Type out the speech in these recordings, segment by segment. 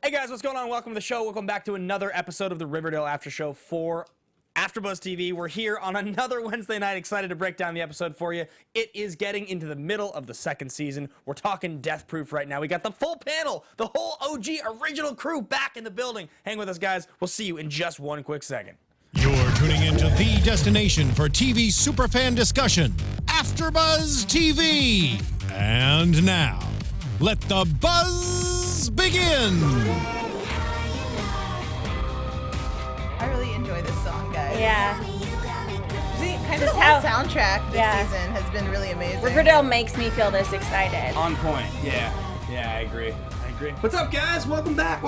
Hey guys, what's going on? Welcome to the show. Welcome back to another episode of the Riverdale After Show for AFTERBUZZ TV. We're here on another Wednesday night, excited to break down the episode for you. It is getting into the middle of the second season. We're talking Death Proof right now. We got the full panel, the whole OG original crew back in the building. Hang with us, guys. We'll see you in just one quick second. You're tuning into the destination for TV superfan discussion, AFTERBUZZ TV. And now, let the buzz begin. I really enjoy this song, guys. Yeah. Kind of the whole soundtrack this season has been really amazing. Riverdale makes me feel this excited. On point. Yeah, I agree. What's up, guys? Welcome back.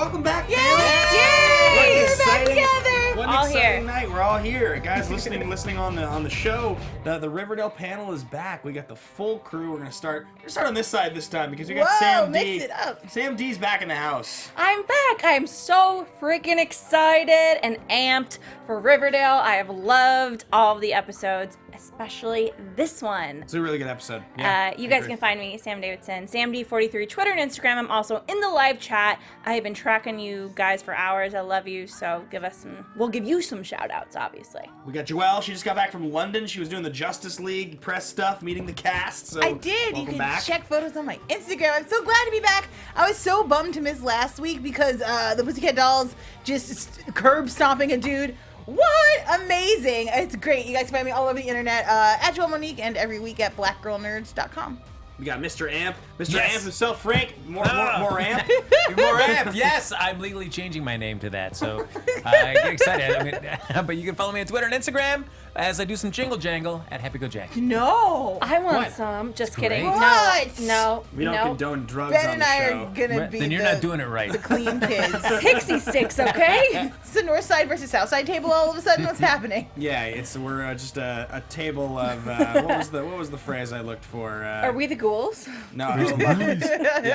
Yay! We're back together. What an All exciting here. night. We're all here. Guys, listening on the show. The Riverdale panel is back. We got the full crew. We're gonna start on this side this time because we got Sam D. Mix it up. Sam D's back in the house. I'm back. I'm so freaking excited and amped for Riverdale. I have loved all of the episodes, especially this one. It's a really good episode. Yeah, You guys can find me, Sam Davidson, SamD43, Twitter and Instagram. I'm also in the live chat. I have been tracking you guys for hours. I love you, so we'll give you some shout outs, obviously. We got Joelle. She just got back from London. She was doing the Justice League press stuff, meeting the cast. So I did. You welcome can back. check photos on my Instagram. I'm so glad to be back. I was so bummed to miss last week because the Pussycat Dolls just curb stomping a dude. What? Amazing. It's great. You guys can find me all over the internet at Joelle Monique and every week at blackgirlnerds.com. We got Mr. Amp. Mr. Yes. Amp himself, Frank. More Amp. You're more amped. Yes, I'm legally changing my name to that, so I get excited. I mean, but you can follow me on Twitter and Instagram as I do some jingle jangle at Happy Go Jack. No. I want What? some. Just It's kidding. great. What? No. We don't condone drugs Ben on and the I show. are gonna be Then you're not doing it right. the clean kids. Pixie sticks, okay? It's the North Side versus South Side table. All of a sudden, what's happening? Yeah, we're just a table of what was the phrase I looked for? Are we the ghouls? No,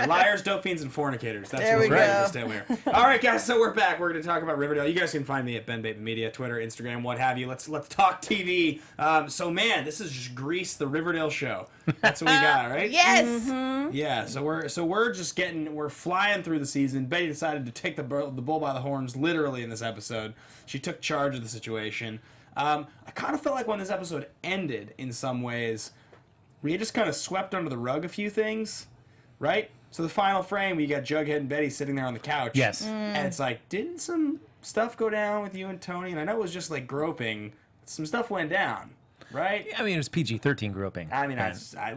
liars, dope fiends, and fornicators. That's There what we we're go. All right, guys, so we're back. We're going to talk about Riverdale. You guys can find me at Ben Bateman Media, Twitter, Instagram, what have you. Let's talk TV. So man, this is just Grease, the Riverdale show. That's what we got, right? Yes. Yeah. So we're flying through the season. Betty decided to take the bull by the horns, literally, in this episode. She took charge of the situation. I kind of felt like when this episode ended, in some ways, we had just kind of swept under the rug a few things, right? So the final frame, we got Jughead and Betty sitting there on the couch. Yes. And it's like, didn't some stuff go down with you and Tony? And I know it was just like groping. Some stuff went down, right? I mean, it was PG-13 groping. I mean,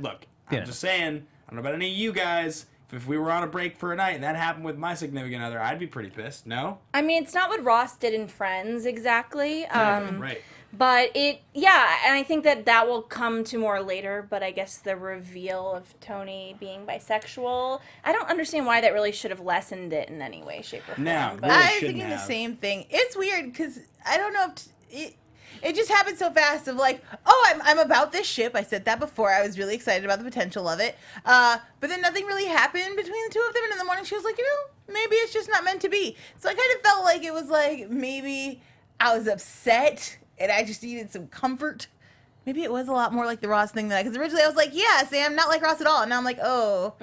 look, I'm just saying, I don't know about any of you guys. If we were on a break for a night and that happened with my significant other, I'd be pretty pissed. No? I mean, it's not what Ross did in Friends exactly. Right. But and I think that will come to more later, but I guess the reveal of Tony being bisexual, I don't understand why that really should have lessened it in any way, shape, or form. No, but really I was shouldn't thinking the have. same thing. It's weird because I don't know if it just happened so fast. Of like, oh, I'm about this ship. I said that before. I was really excited about the potential of it. But then nothing really happened between the two of them. And in the morning, she was like, maybe it's just not meant to be. So I kind of felt like it was like maybe I was upset and I just needed some comfort. Maybe it was a lot more like the Ross thing because originally I was like, yeah, Sam, not like Ross at all. And now I'm like, oh.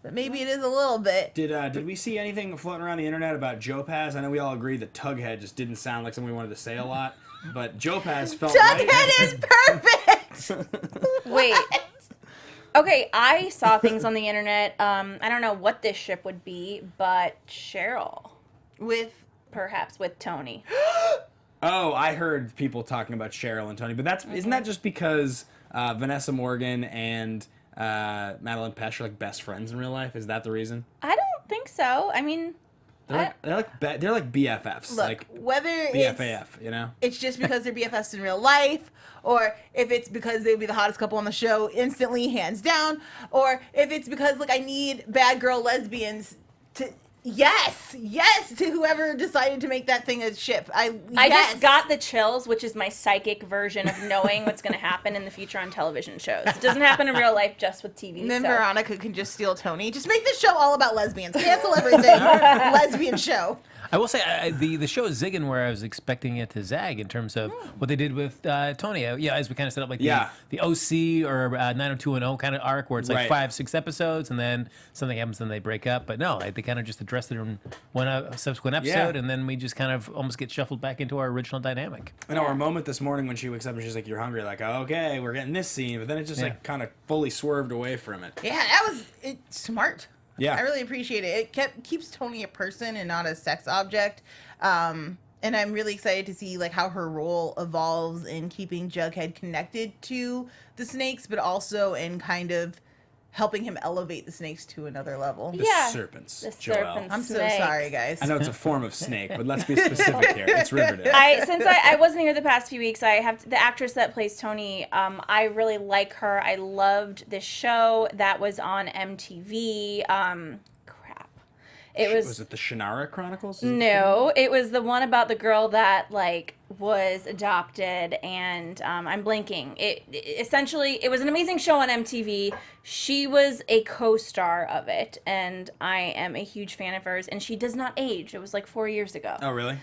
But maybe it is a little bit. Did we see anything floating around the internet about Joe Paz? I know we all agree that Tughead just didn't sound like something we wanted to say a lot, but Joe Paz felt Jughead right. is perfect. wait. Okay, I saw things on the internet. I don't know what this ship would be, but Cheryl, perhaps with Tony. Oh, I heard people talking about Cheryl and Tony, but isn't that just because Vanessa Morgan and Madeline Pesh are like best friends in real life? Is that the reason? I don't think so. I mean, They're like BFFs, Look, like whether BFAF, you know? it's just because they're BFFs in real life, or if it's because they would be the hottest couple on the show instantly, hands down, or if it's because I need bad girl lesbians to yes to whoever decided to make that thing a ship. I just got the chills, which is my psychic version of knowing what's going to happen in the future on television shows. It doesn't happen in real life, just with TV. Then so. Veronica can just steal Tony. Just make this show all about lesbians. Cancel everything. Lesbian show. I will say the show is zigging where I was expecting it to zag in terms of what they did with Tony. As we kind of set up the OC or 90210 kind of arc where it's like Right. 5-6 episodes and then something happens and they break up. But no, they kind of just addressed it in one subsequent episode, and then we just kind of almost get shuffled back into our original dynamic. I know our moment this morning when she wakes up and she's like, "You're hungry," like, oh, okay, we're getting this scene, but then it just like kind of fully swerved away from it. Yeah, that was smart. Yeah, I really appreciate it. It keeps Tony a person and not a sex object. And I'm really excited to see like how her role evolves in keeping Jughead connected to the snakes, but also in kind of helping him elevate the snakes to another level. The serpents. The Joelle. serpents. I'm so snakes. sorry, guys. I know it's a form of snake, but let's be specific here. It's Riverdale. Since I wasn't here the past few weeks, I have the actress that plays Tony. I really like her. I loved this show that was on MTV. Was it the Shannara Chronicles? No, it was the one about the girl that like was adopted, and I'm blanking. Essentially it was an amazing show on MTV. She was a co-star of it, and I am a huge fan of hers. And she does not age. It was like 4 years ago. Oh, really?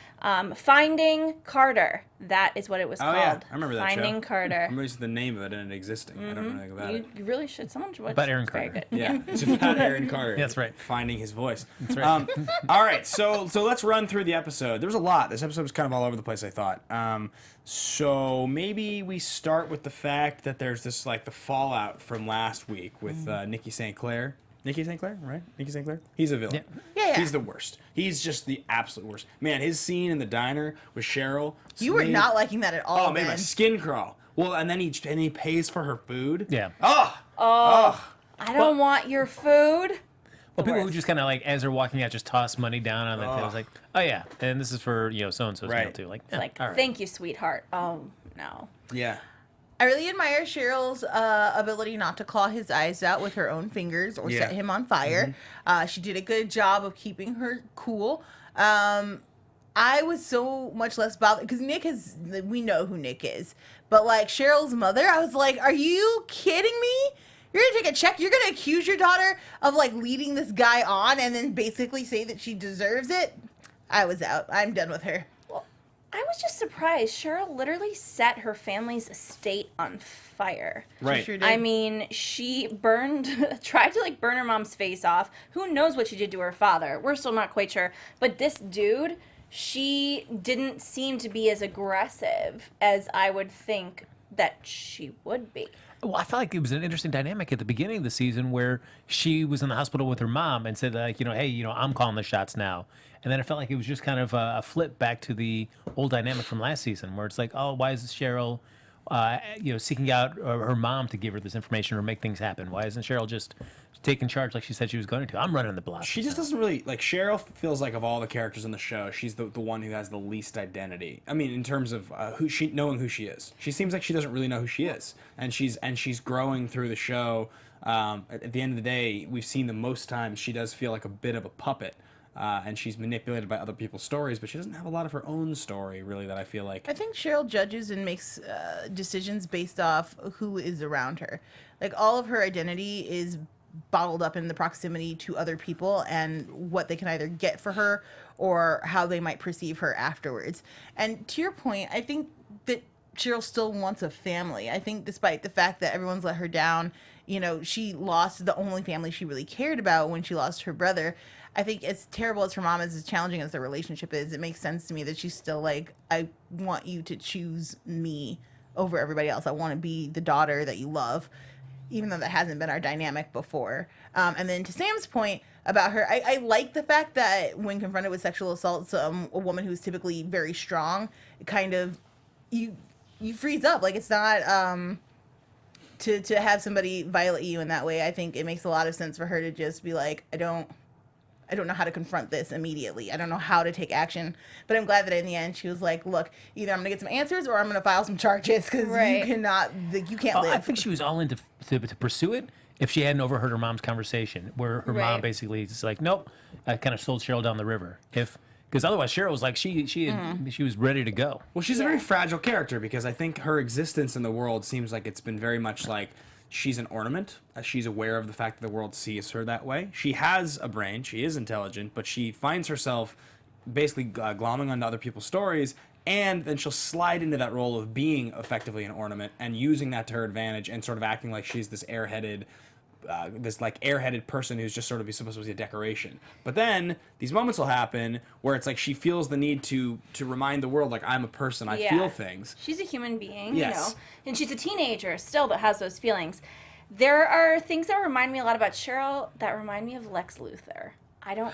Finding Carter. That is what it was called. Yeah, I remember that Finding show. Carter. I remember the name of it and it existing. I don't know anything about it. You really should. Someone should watch About it. Aaron It's very Carter. good. Yeah, it's about Aaron Carter. That's right. Finding his voice. That's right. All right, so let's run through the episode. There was a lot. This episode was kind of all over the place, I thought. So maybe we start with the fact that there's this like the fallout from last week with Nikki St. Clair. Nikki St. Clair, right? Nikki St. Clair? He's a villain. Yeah. He's the worst. He's just the absolute worst. Man, his scene in the diner with Cheryl. You were not liking that at all. Oh, it made my skin crawl. Well, and then he pays for her food. Yeah. I don't want your food. Well, people who worst. just kind of like, as they're walking out, just toss money down on the tables, like, oh yeah, and this is for so-and-so's meal Right. too. Like, It's like, all right. thank you, sweetheart. Oh, no. Yeah. I really admire Cheryl's ability not to claw his eyes out with her own fingers or set him on fire. She did a good job of keeping her cool. I was so much less bothered because we know who Nick is, but like Cheryl's mother, I was like, are you kidding me? You're going to take a check. You're going to accuse your daughter of like leading this guy on and then basically say that she deserves it. I was out. I'm done with her. I was just surprised. Cheryl literally set her family's estate on fire. Right. She sure did. I mean, she tried to like burn her mom's face off. Who knows what she did to her father? We're still not quite sure. But this dude, she didn't seem to be as aggressive as I would think that she would be. Well, I felt like it was an interesting dynamic at the beginning of the season where she was in the hospital with her mom and said, like, hey, I'm calling the shots now. And then it felt like it was just kind of a flip back to the old dynamic from last season where it's like, oh, why is Cheryl, seeking out her mom to give her this information or make things happen? Why isn't Cheryl just taking charge like she said she was going to? I'm running the block. She just doesn't really like Cheryl. Feels like of all the characters in the show, she's the one who has the least identity. I mean, in terms of knowing who she is. She seems like she doesn't really know who she is, and she's growing through the show. At the end of the day, we've seen the most times she does feel like a bit of a puppet. And she's manipulated by other people's stories, but she doesn't have a lot of her own story, really, that I feel like. I think Cheryl judges and makes decisions based off who is around her. Like, all of her identity is bottled up in the proximity to other people and what they can either get for her or how they might perceive her afterwards. And to your point, I think that Cheryl still wants a family. I think despite the fact that everyone's let her down, she lost the only family she really cared about when she lost her brother. I think as terrible as her mom is, as challenging as their relationship is, it makes sense to me that she's still like, I want you to choose me over everybody else. I want to be the daughter that you love, even though that hasn't been our dynamic before. And then to Sam's point about her, I like the fact that when confronted with sexual assault, a woman who's typically very strong, kind of, you freeze up. Like, it's not... To have somebody violate you in that way, I think it makes a lot of sense for her to just be like, I don't know how to confront this immediately. I don't know how to take action. But I'm glad that in the end she was like, look, either I'm going to get some answers or I'm going to file some charges because you can't live. I think she was all in to pursue it if she hadn't overheard her mom's conversation where her mom basically is like, nope, I kind of sold Cheryl down the river. Because otherwise Cheryl was like, she was ready to go. Well, she's a very fragile character because I think her existence in the world seems like it's been very much like she's an ornament. She's aware of the fact that the world sees her that way. She has a brain. She is intelligent, but she finds herself basically glomming onto other people's stories, and then she'll slide into that role of being effectively an ornament and using that to her advantage and sort of acting like she's this airheaded this like airheaded person who's just sort of supposed to be a decoration. But then these moments will happen where it's like she feels the need to remind the world, like, I'm a person, I feel things. She's a human being, Yes. you know, and she's a teenager still that has those feelings. There are things that remind me a lot about Cheryl that remind me of Lex Luthor. I don't,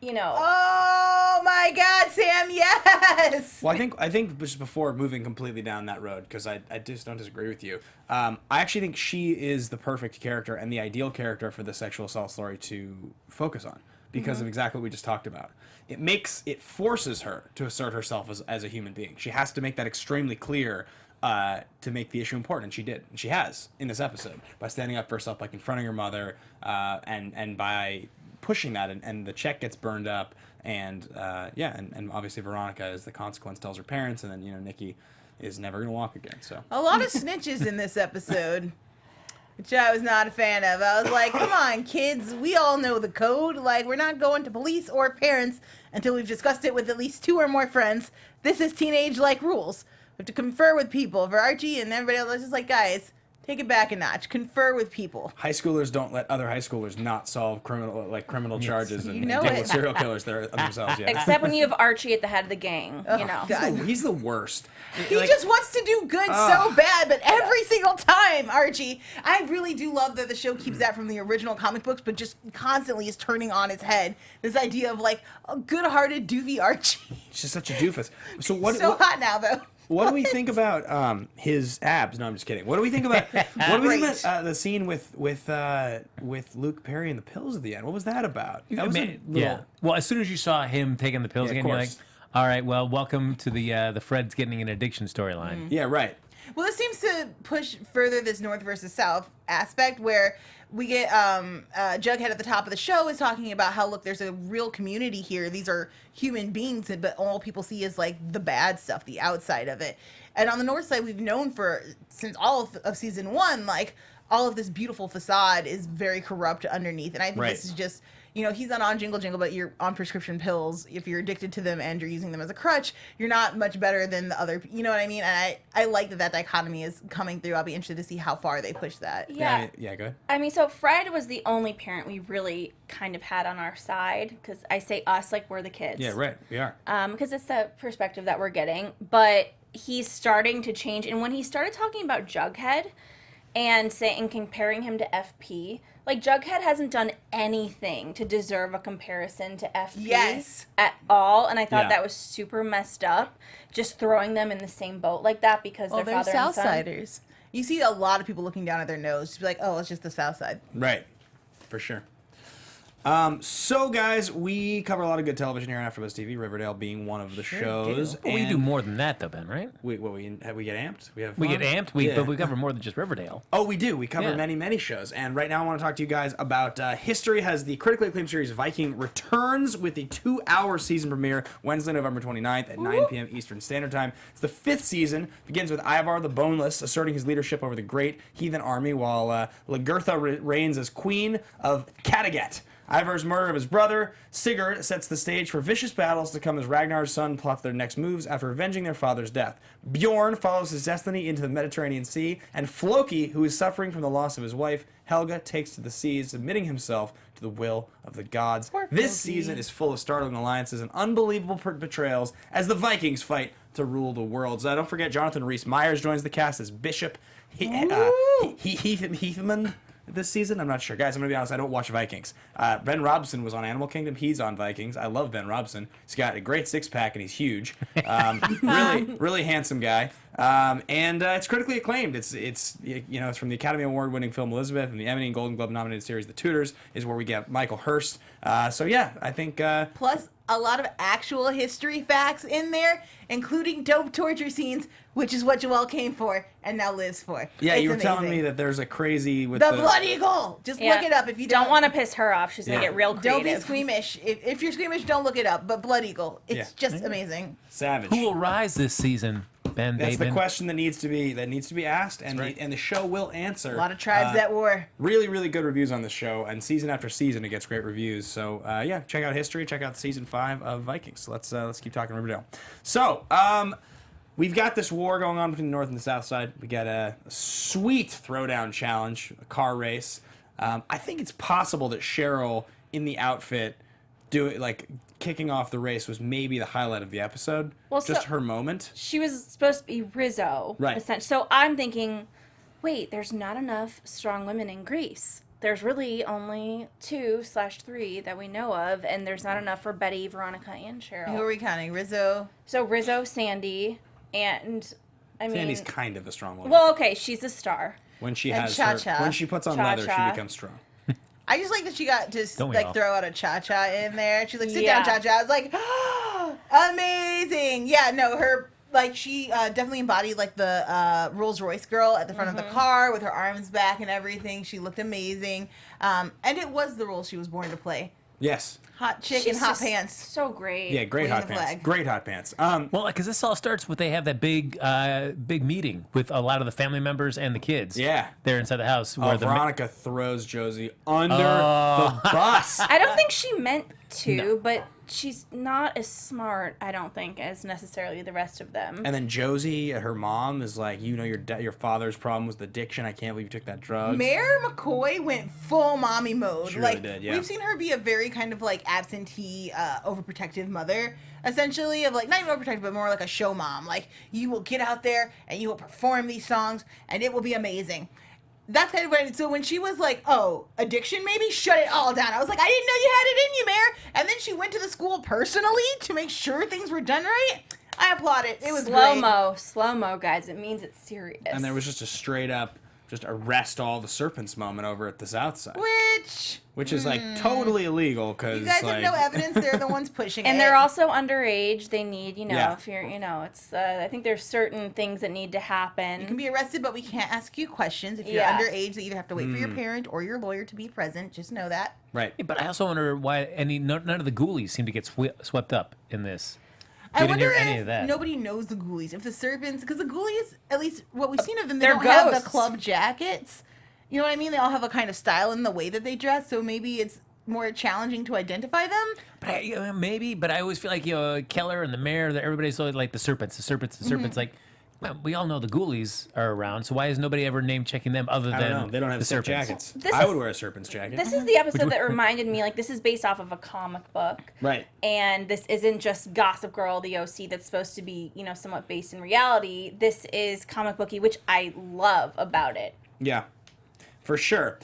you know. Oh my God, Sam! Yes. Well, I think just before moving completely down that road, because I just don't disagree with you. I actually think she is the perfect character and the ideal character for the sexual assault story to focus on because of exactly what we just talked about. It forces her to assert herself as a human being. She has to make that extremely clear to make the issue important, and she did, and she has in this episode by standing up for herself, by confronting her mother, and by pushing that, and the check gets burned up, and and obviously Veronica, as the consequence, tells her parents, and then Nikki is never gonna walk again. So a lot of snitches in this episode, which I was not a fan of. I was like, come on, kids, we all know the code. Like, we're not going to police or parents until we've discussed it with at least 2 or more friends. This is teenage-like rules. We have to confer with people. For Archie and everybody else, it's just like, guys, take it back a notch. Confer with people. high schoolers don't let other high schoolers not solve criminal charges and know deal it. with serial killers themselves. Yeah. Except when you have Archie at the head of the gang, you know. God. He's the worst. He just wants to do good so bad, but every single time, Archie, I really do love that the show keeps that from the original comic books, but just constantly is turning on its head. This idea of like a good-hearted doofy Archie. He's just such a doofus. So Hot now, though. What do we think about his abs? No, I'm just kidding. What do we think about the scene with Luke Perry and the pills at the end? What was that about? That was Yeah. Well, as soon as you saw him taking the pills Yeah, of again, you're like, course. all right, well, welcome to the Fred's getting an addiction storyline. Yeah, right. Well, this seems to push further this North versus South aspect where we get Jughead at the top of the show is talking about how, look, there's a real community here. These are human beings, but all people see is like the bad stuff, the outside of it. And on the North side, we've known since all of season 1, like all of this beautiful facade is very corrupt underneath. And I think this is just, he's not on Jingle Jingle, but you're on prescription pills. If you're addicted to them and you're using them as a crutch, you're not much better than the other. You know what I mean? And I like that dichotomy is coming through. I'll be interested to see how far they push that. Yeah. Yeah, go ahead. I mean, so Fred was the only parent we really kind of had on our side, because I say us like we're the kids. Yeah, right. We are. Because it's the perspective that we're getting. But he's starting to change. And when he started talking about Jughead and comparing him to FP, like Jughead hasn't done anything to deserve a comparison to FP at all. And I thought that was super messed up, just throwing them in the same boat like that because they're father and son. Southsiders. You see a lot of people looking down at their nose, just be like, oh, it's just the South Side. Right. For sure. So, guys, we cover a lot of good television here on AfterBuzz TV, Riverdale being one of the shows. Well, we do more than that, though, Ben, right? We get amped? We get amped, Yeah. but we cover more than just Riverdale. Oh, we do. We cover Yeah. many, many shows. And right now I want to talk to you guys about History has the critically acclaimed series Viking returns with the 2-hour season premiere Wednesday, November 29th at 9 p.m. Eastern Standard Time. It's the 5th season. Begins with Ivar the Boneless asserting his leadership over the great heathen army while Lagertha reigns as queen of Kattegat. Ivar's murder of his brother, Sigurd, sets the stage for vicious battles to come as Ragnar's son plots their next moves after avenging their father's death. Bjorn follows his destiny into the Mediterranean Sea, and Floki, who is suffering from the loss of his wife, Helga, takes to the seas, submitting himself to the will of the gods. This season is full of startling alliances and unbelievable betrayals as the Vikings fight to rule the world. So don't forget, Jonathan Rhys-Meyers joins the cast as Bishop Heathman this season. I'm not sure. Guys, I'm going to be honest, I don't watch Vikings. Ben Robson was on Animal Kingdom. He's on Vikings. I love Ben Robson. He's got a great six-pack and he's huge. Really handsome guy. And it's critically acclaimed. It's from the Academy Award-winning film Elizabeth and the Emmy and Golden Globe-nominated series The Tudors is where we get Michael Hurst. So yeah, I think... Plus, a lot of actual history facts in there, including dope torture scenes, which is what Joelle came for and now lives for. Yeah, It's you were telling amazing. me that there's a crazy with The Blood Eagle! Just look it up if you don't want to piss her off. She's going to get real creative. Don't be squeamish. If you're squeamish, don't look it up. But Blood Eagle, it's just amazing. Savage. Who will rise this season, Ben That's Bateman? the question that needs to be asked, and the show will answer. A lot of tribes at war. Really, really good reviews on this show, and season after season it gets great reviews. So yeah, check out History, check out season 5 of Vikings. So let's keep talking Riverdale. So we've got this war going on between the North and the South side. We got a sweet throwdown challenge, a car race. I think it's possible that Cheryl in the outfit kicking off the race was maybe the highlight of the episode. Well, just so- her moment. She was supposed to be Rizzo. Right. So I'm thinking, wait, there's not enough strong women in Greece. There's really only 2/3 that we know of, and there's not enough for Betty, Veronica, and Cheryl. Who are we counting? Rizzo? So Rizzo, Sandy, and Sandy's kind of a strong woman. well, okay, she's a star. when she and has Cha-Cha. when she puts on leather, she Cha-Cha. becomes strong. I just like that she got to Don't we all? throw out a cha-cha in there. She's like, sit Yeah. down, cha-cha. I was like, amazing. Yeah, no, her, she definitely embodied, the Rolls Royce girl at the front of the car with her arms back and everything. She looked amazing. And it was the role she was born to play. Yes. Hot chick She's in hot just pants. So great. Yeah, great Waving hot the pants. flag. Great hot pants. Well, because this all starts with they have that big meeting with a lot of the family members and the kids. Yeah. They're inside the house where Veronica throws Josie under the bus. I don't think she meant to, but she's not as smart, I don't think, as necessarily the rest of them. And then Josie, her mom, is like, your father's problem was addiction. I can't believe you took that drug. Mayor McCoy went full mommy mode. She really did, yeah. We've seen her be a very kind of absentee, overprotective mother, essentially, of not even overprotective, but more like a show mom. You will get out there and you will perform these songs and it will be amazing. That's kind of what. So when she was like, "Oh, addiction, maybe shut it all down," I was like, "I didn't know you had it in you, Mayor." And then she went to the school personally to make sure things were done right. I applaud it. It was slow mo, guys. It means it's serious. And there was just a straight up, just arrest all the serpents moment over at the South Side. Which is totally illegal because You guys have no evidence. They're the ones pushing it. and they're also underage. They need, Yeah. if you're, it's. I think there's certain things that need to happen. You can be arrested, but we can't ask you questions. If you're Yeah. underage, they either have to wait for your parent or your lawyer to be present. Just know that. Right. Yeah, but I also wonder why none of the ghoulies seem to get swept up in this. I We didn't wonder hear any if of that. nobody knows the ghoulies. If the serpents, because the ghoulies, at least what we've seen of them, they They're don't have the ghosts. club jackets. You know what I mean? They all have a kind of style in the way that they dress, so maybe it's more challenging to identify them. But maybe, but I always feel like Keller and the mayor, everybody's always like the serpents. Like, well, we all know the ghoulies are around, so why is nobody ever name checking them other I than don't know. They don't have the silk serpents? jackets. I would wear a serpent's jacket. This is the episode that reminded me, this is based off of a comic book. Right. And this isn't just Gossip Girl, the OC, that's supposed to be, somewhat based in reality. This is comic booky, which I love about it. Yeah, for sure.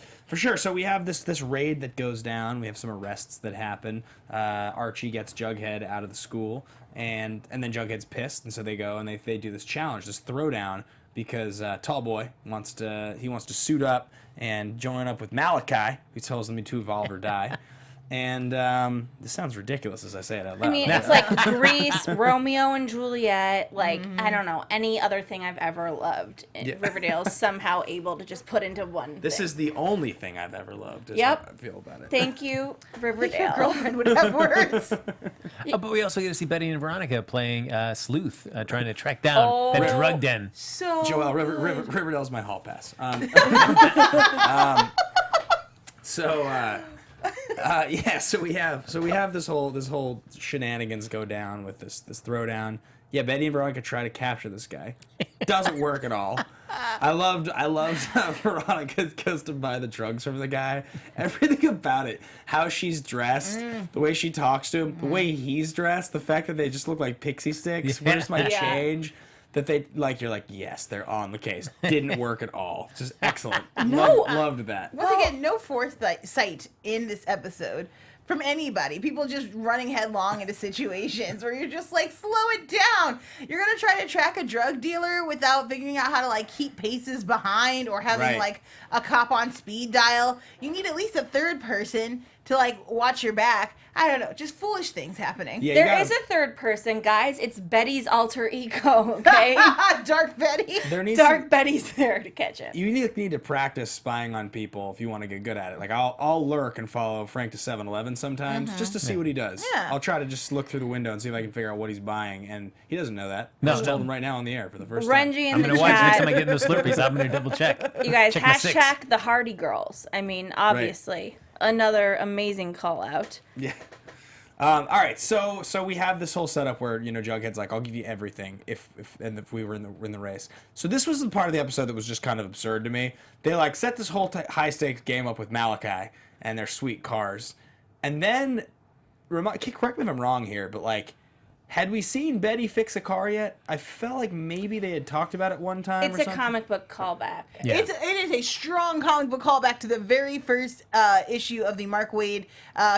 So we have this raid that goes down. We have some arrests that happen. Archie gets Jughead out of the school, and then Jughead's pissed, and so they go and they do this challenge, this throwdown, because Tall Boy wants to suit up and join up with Malachi, who tells him to evolve or die. And this sounds ridiculous as I say it out loud. I mean, it's like Grease, Romeo and Juliet, I don't know, any other thing I've ever loved. Riverdale is somehow able to just put into one this thing. is the only thing I've ever loved. Is Yep. how I feel about it. Thank you, Your Riverdale. girlfriend would have words. Oh, but we also get to see Betty and Veronica playing sleuth, trying to track down that drug den. So Joelle, good. Riverdale's my hall pass. So we have this whole shenanigans go down with this throwdown. Yeah, Betty and Veronica try to capture this guy. Doesn't work at all. I loved how Veronica goes to buy the drugs from the guy. Everything about it, how she's dressed, the way she talks to him, the way he's dressed, the fact that they just look like pixie sticks. Yeah. Where's my Yeah. change? That they you're like, yes, they're on the case. Didn't work at all. Just excellent. No, loved that. Once again, no foresight in this episode from anybody. People just running headlong into situations where you're just like, slow it down. You're going to try to track a drug dealer without figuring out how to keep paces behind or having Right. a cop on speed dial. You need at least a third person to watch your back. I don't know, just foolish things happening. Yeah, There is a third person, guys. It's Betty's alter ego, okay? Dark Betty. there needs Dark to, Betty's there to catch him. you need to practice spying on people if you want to get good at it. Like I'll lurk and follow Frank to 7-Eleven sometimes just to see what he does. Yeah. I'll try to just look through the window and see if I can figure out what he's buying, and he doesn't know that. No. I just told him right now on the air for the first time. Renji in I'm the gonna watch next time I chat. get those Slurpees. I'm gonna double check. You guys, Check my six. hashtag the Hardy Girls. I mean, obviously, another amazing call out. Yeah. All right, so we have this whole setup where Jughead's like, "I'll give you everything if we were in the race." So this was the part of the episode that was just kind of absurd to me. They like set this whole high stakes game up with Malachi and their sweet cars, and then correct me if I'm wrong here, but like, had we seen Betty fix a car yet? I felt like maybe they had talked about it one time. It's a comic book callback. Yeah. It is a strong comic book callback to the very first issue of the Mark Waid,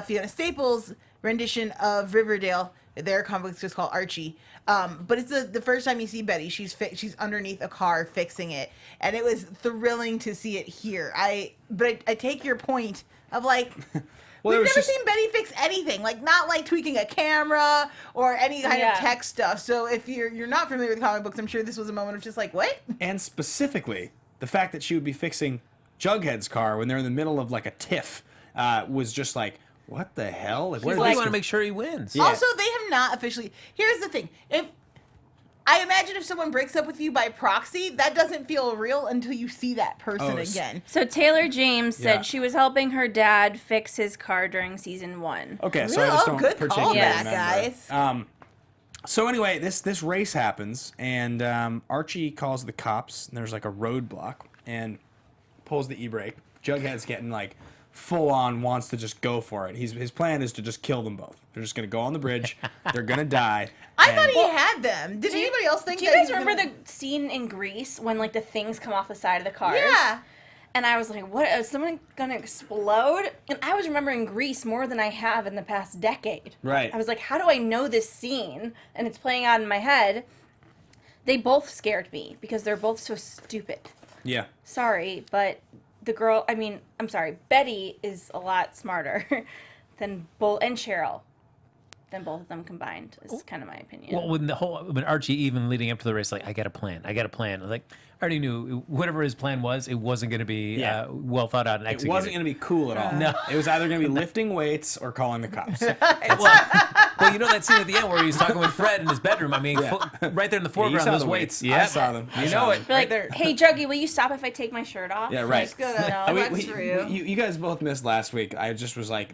Fiona Staples rendition of Riverdale. Their comic book is just called Archie. But it's the first time you see Betty. She's underneath a car fixing it, and it was thrilling to see it here. But I take your point of like. We've never seen Betty fix anything, like not like tweaking a camera or any kind of tech stuff. So if you're not familiar with comic books, I'm sure this was a moment of just like, what? And specifically, the fact that she would be fixing Jughead's car when they're in the middle of like a tiff was just like, what the hell? Like, Well, you want to make sure he wins. Yeah. Also, they have not officially. Here's the thing: I imagine if someone breaks up with you by proxy, that doesn't feel real until you see that person again. So Taylor James said Yeah. she was helping her dad fix his car during season 1. Okay, so I just don't good particularly callback, remember. guys. So anyway, this race happens, and Archie calls the cops, and there's like a roadblock, and pulls the e-brake. Jughead's getting like full on wants to just go for it. His plan is to just kill them both. They're just gonna go on the bridge. They're gonna die. I thought he had them. Did anybody else think? Do you that guys he was remember gonna... the scene in Greece when like the things come off the side of the cars? Yeah. And I was like, what, is someone gonna explode? And I was remembering Greece more than I have in the past decade. Right. I was like, how do I know this scene? And it's playing out in my head. They both scared me because they're both so stupid. Yeah. Sorry, but the girl, I'm sorry, Betty is a lot smarter than and Cheryl than both of them combined, is kind of my opinion. Well, when Archie even leading up to the race, like, I got a plan. I was like, I already knew whatever his plan was, it wasn't going to be well thought out and It executed. wasn't going to be cool at all. No. It was either going to be lifting weights or calling the cops. Well, you know that scene at the end where he's talking with Fred in his bedrum? I mean, right there in the You foreground, saw those the weights. weights. I saw them. You know it. You're Right like, there. hey, Juggy, will you stop if I take my shirt off? Yeah, right. Flex for you. You guys both missed last week. I just was like,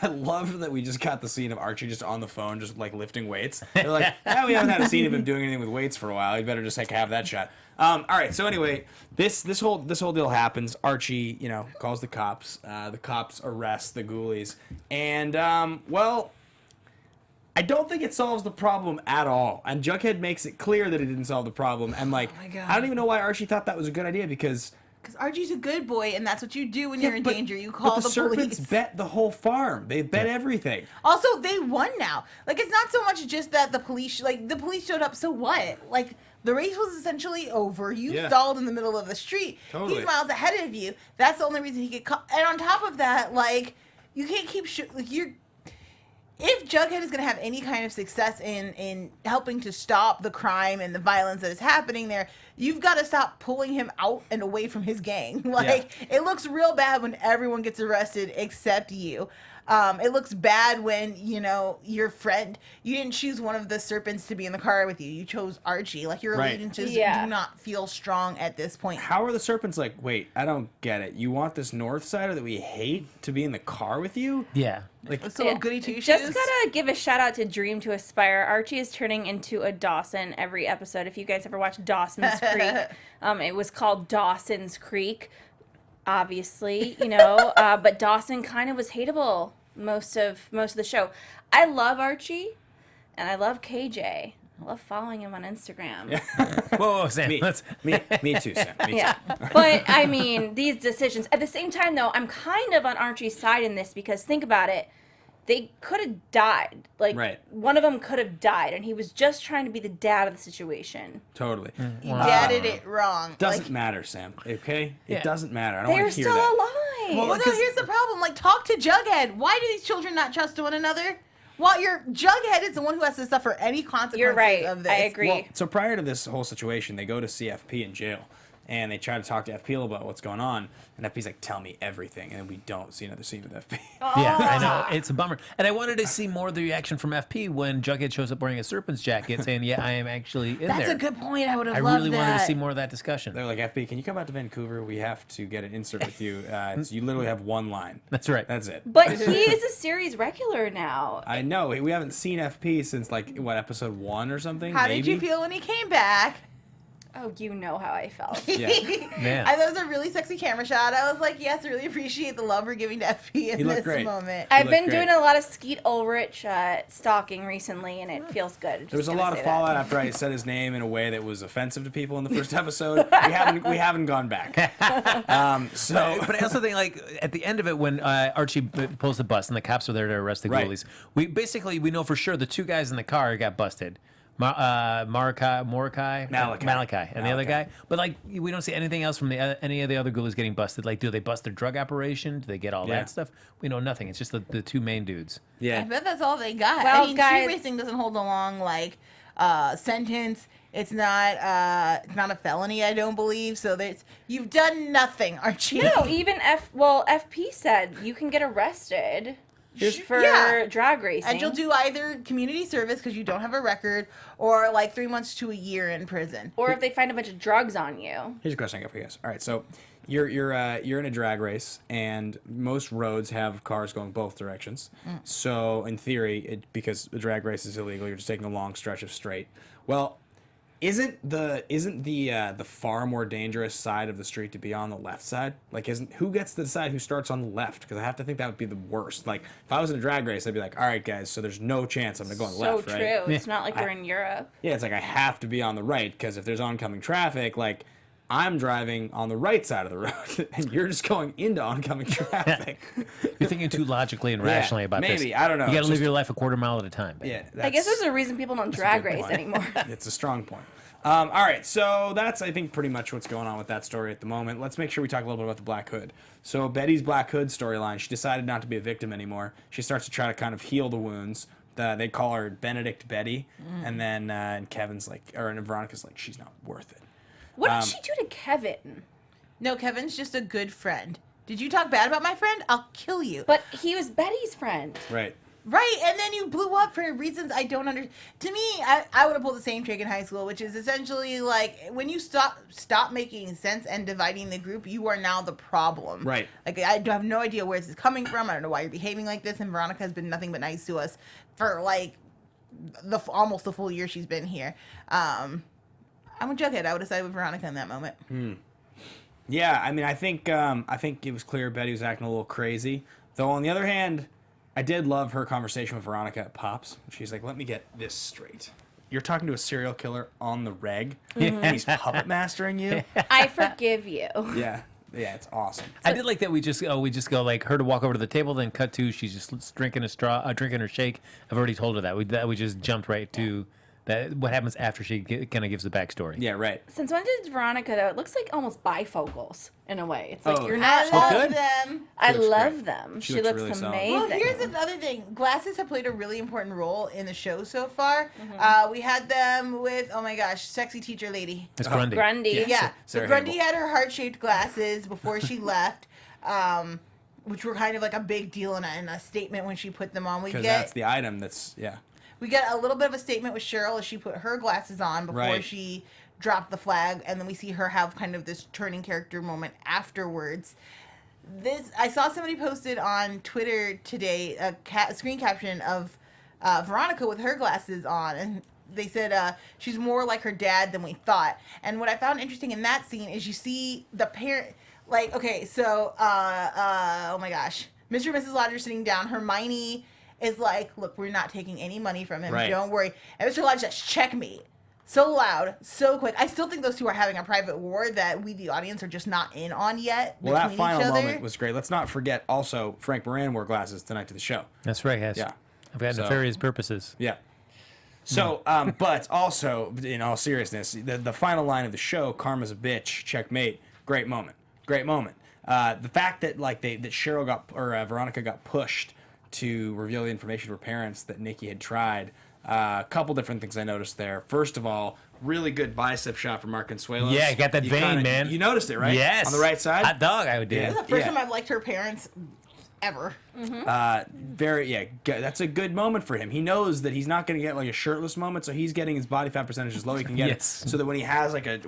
I loved that we just got the scene of Archie just on the phone, just like lifting weights. They're like, we haven't had a scene of him doing anything with weights for a while. You better just like have that shot. All right. So anyway, this whole deal happens. Archie, calls the cops. The cops arrest the ghoulies, and well, I don't think it solves the problem at all. And Jughead makes it clear that it didn't solve the problem. And like, my God. I don't even know why Archie thought that was a good idea because. Because Archie's a good boy, and that's what you do when you're in danger. You call but the serpents police. bet the whole farm. They bet everything. Also, they won now. Like, it's not so much just that the police showed up. So what? Like, the race was essentially over. You stalled in the middle of the street. Totally. He's miles ahead of you. That's the only reason he could caught. And on top of that, like, you can't keep if Jughead is going to have any kind of success in helping to stop the crime and the violence that is happening there, you've got to stop pulling him out and away from his gang. Like, it looks real bad when everyone gets arrested except you. It looks bad when, your friend, you didn't choose one of the serpents to be in the car with you. You chose Archie. Like, your allegiances do not feel strong at this point. How are the serpents like, wait, I don't get it. You want this North Sider that we hate to be in the car with you? Yeah. Like, It's a little goody two shoes. Just gotta give a shout out to Dream to Aspire. Archie is turning into a Dawson every episode. If you guys ever watched Dawson's Creek, it was called Dawson's Creek, obviously, but Dawson kind of was hateable most of the show. I love Archie, and I love KJ. I love following him on Instagram. Whoa, Sam. me too, Sam. Me Yeah, but I mean, these decisions. At the same time, though, I'm kind of on Archie's side in this because think about it. They could have died. Like, one of them could have died, and he was just trying to be the dad of the situation. Totally. He dadded it wrong. Doesn't matter, Sam. Okay? It doesn't matter. I don't They're want to hear still that. alive. Well, no, here's the problem. Like, talk to Jughead. Why do these children not trust one another? Well, Jughead is the one who has to suffer any consequences You're right. of this. I agree. Well, so prior to this whole situation, they go to CFP in jail. and they try to talk to FP about what's going on, and FP's like, tell me everything, and we don't see another scene with FP. Yeah, I know. It's a bummer. And I wanted to see more of the reaction from FP when Jughead shows up wearing a Serpent's jacket saying, yeah, I am actually in there. That's a good point. I would have I loved really that. wanted to see more of that discussion. They're like, FP, can you come out to Vancouver? We have to get an insert with you. You literally have one line. That's right. That's it. But he is a series regular now. I know. We haven't seen FP since, like, what, episode 1 or something? How maybe? did you feel when he came back? Oh, you know how I felt. Yeah. Man. I thought it was a really sexy camera shot. I was like, yes, I really appreciate the love we're giving to FP in He looked this great. moment. I've looked been great. doing a lot of Skeet Ulrich stalking recently, and it feels good. There was a lot of fallout after I said his name in a way that was offensive to people in the first episode. We haven't gone back. But I also think, like, at the end of it, when Archie pulls the bus and the cops are there to arrest the Right. ghoulies, we know for sure the two guys in the car got busted. Malachi, and the other guy. But, like, we don't see anything else from any of the other ghoulies getting busted. Like, do they bust their drug operation? Do they get all Yeah. that stuff? We know nothing. It's just the two main dudes. I Yeah. bet that's all they got. Well, I mean, guys- street racing doesn't hold a long sentence. It's not a felony, I don't believe. So you've done nothing, Archie. No, even FP said you can get arrested for Yeah. drag racing. And you'll do either community service because you don't have a record, or like 3 months to a year in prison. or if they find a bunch of drugs on you. Here's a question I got for you guys. All right, so you're in a drag race, and most roads have cars going both directions. So in theory, because the drag race is illegal, you're just taking a long stretch of straight. Well, isn't the far more dangerous side of the street to be on the left side? Like, who gets to decide who starts on the left? Because I have to think that would be the worst. Like, if I was in a drag race, I'd be like, all right, guys, so there's no chance I'm gonna go on the So left, true. right? It's not like we're in Europe. Yeah, it's like I have to be on the right because if there's oncoming traffic, like I'm driving on the right side of the road and you're just going into oncoming traffic. You're thinking too logically and rationally about this. maybe. I don't know. You got It's to live just- your life a quarter mile at a time. Babe. Yeah, I guess that's there's a reason people don't a drag good race point. anymore. It's a strong point. All right, so that's, I think, pretty much what's going on with that story at the moment. Let's make sure we talk a little bit about the Black Hood. So Betty's Black Hood storyline, she decided not to be a victim anymore. She starts to try to kind of heal the wounds. They call her Benedict Betty, and then and Kevin's like, and Veronica's like, she's not worth it. What did she do to Kevin? No, Kevin's just a good friend. Did you talk bad about my friend? I'll kill you. But he was Betty's friend. Right. Right, and then you blew up for reasons I don't understand. To me, I would have pulled the same trick in high school, which is essentially like when you stop making sense and dividing the group, you are now the problem. Right. Like I have no idea where this is coming from. I don't know why you're behaving like this. And Veronica has been nothing but nice to us for like almost the full year she's been here. I'm a Jughead. I would have sided with Veronica in that moment. Yeah, I mean, I think it was clear Betty was acting a little crazy. Though on the other hand, I did love her conversation with Veronica at Pops. She's like, "Let me get this straight. You're talking to a serial killer on the reg, and he's puppet mastering you." I forgive you. Yeah, it's awesome. I did like that we just go like her to walk over to the table, then cut to she's just drinking drinking her shake. I've already told her that. We just jumped right to that. What happens after she kind of gives the backstory? Yeah, right. Since when did Veronica, though, it looks like almost bifocals in a way. It's like Oh. you're I not. love good? them. I looks love great. them. She She looks looks really solid. amazing. Well, here's another thing. Glasses have played a really important role in the show so far. We had them with, oh my gosh, sexy teacher lady. It's Grundy. Grundy. Yeah, so Sarah Grundy Hable. had her heart-shaped glasses before she left, which were kind of like a big deal and a statement when she put them on. Because that's the item that's, yeah. We get a little bit of a statement with Cheryl as she put her glasses on before Right. she dropped the flag, and then we see her have kind of this turning character moment afterwards. I saw somebody posted on Twitter today a screen caption of Veronica with her glasses on, and they said she's more like her dad than we thought. And what I found interesting in that scene is you see the parent, like, okay, so oh my gosh, Mr. and Mrs. Lodge are sitting down. Hermione is like, look, we're not taking any money from him. Right. Don't worry. And Mr. Lodge says, checkmate. So loud, so quick. I still think those two are having a private war that we, the audience, are just not in on yet. Well, that between final each other. moment was great. Let's not forget also Frank Moran wore glasses tonight to the show. That's right. Yes. Yeah. I've got So- nefarious purposes. Yeah. So, but also, in all seriousness, the final line of the show, "Karma's a bitch, checkmate." Great moment. Great moment. The fact that that Cheryl Veronica got pushed to reveal the information to her parents that Nikki had tried. A couple different things I noticed there. First of all, really good bicep shot from Mark Consuelos. Yeah, got that vein, man. You noticed it, right? Yes. On the right side? Hot dog, I would do. This is the first time I've liked her parents ever. That's a good moment for him. He knows that he's not going to get like a shirtless moment, so he's getting his body fat percentage as low he can get. Yes. It, so that when he has like a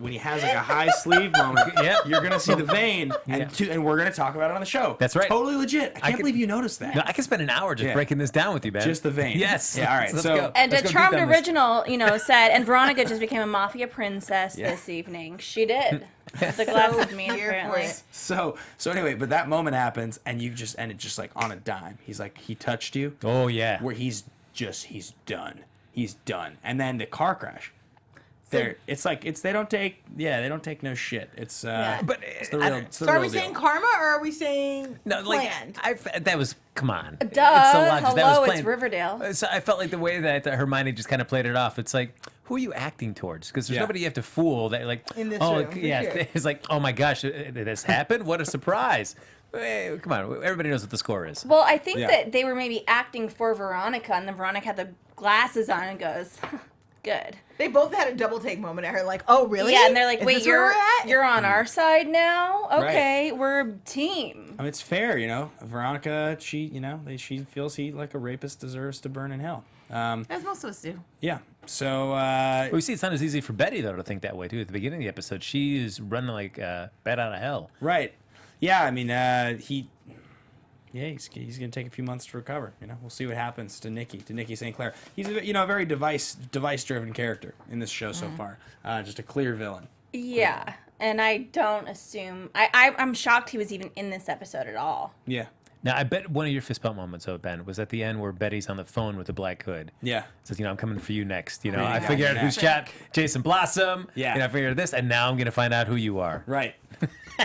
high sleeve moment, you're going to see the vein, and we're going to talk about it on the show. That's right. Totally legit. I can't believe you noticed that. No, I could spend an hour just breaking this down with you, man. Just the vein. Yes. Yeah. All right. Let's So go. And Let's a go charmed deep down this. original, said, and Veronica just became a mafia princess this evening. She did. The glass of mean, Here for apparently. it. So anyway, but that moment happens, and it just like on a dime. He's like, he touched you. Oh, yeah. Where he's done. He's done. And then the car crash. They don't take no shit. It's But it's the real. It's the So are real we deal. saying karma or are we saying planned? That was, come on. Duh. It's so logical. That was Hello, it's plain. Riverdale. So I felt like the way that Hermione just kind of played it off. It's like, who are you acting towards? Because there's nobody you have to fool. That like, In this oh room, for yeah, sure. it's like, oh my gosh, did this happen? What a surprise! Hey, come on, everybody knows what the score is. Well, I think Yeah. that they were maybe acting for Veronica, and then Veronica had the glasses on and goes, good. They both had a double take moment at her, like, "Oh, really?" Yeah, and they're like, Is wait, this where we're at? you're on our side now? Okay, we're a team. I mean, it's fair, Veronica, she feels he like a rapist deserves to burn in hell. As most of us do. Yeah. So But we see it's not as easy for Betty though to think that way too. At the beginning of the episode, she is running like bat out of hell. right. Yeah. I mean, he's gonna take a few months to recover. We'll see what happens to Nikki St. Clair. He's a very device driven character in this show so far. Just a clear villain. Yeah, and I don't assume... I'm shocked he was even in this episode at all. Yeah. Now, I bet one of your fist bump moments, though, Ben, was at the end where Betty's on the phone with the black hood. Yeah. Says, I'm coming for you next. I Yeah, figured out who's shot Jason Blossom. Yeah. I figured out this, and now I'm going to find out who you are. Right.